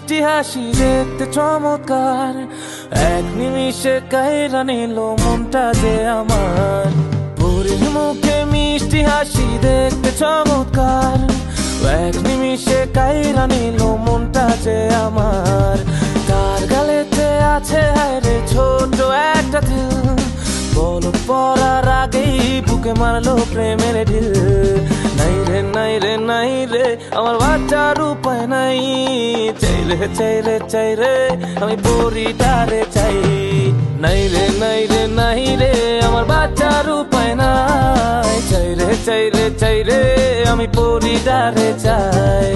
মিষ্টি হাসি দেখতে চমৎকার, এক নিমিষে কাইরা নিল মনটা যে আমার। পরীর মুখে মিষ্টি হাসি দেখতে চমৎকার, এক নিমিষে কাইরা নিল মনটা যে আমার। তার গালেতে আছে হায়রে ছোট একটা দিল, বলদ পড়ার আগেই বুকে মারলো প্রেমের ঢিল। নাই রে নাই রে নাই রে আমার বাচ্চার উপায় নাই, চাই রে চাই রে চাই রে আমি পরিটারে চাই। নাই রে নাই রে নাই রে আমার বাচ্চার উপায় নাই, চাই রে চাই রে চাই রে আমি পরিটারে চাই।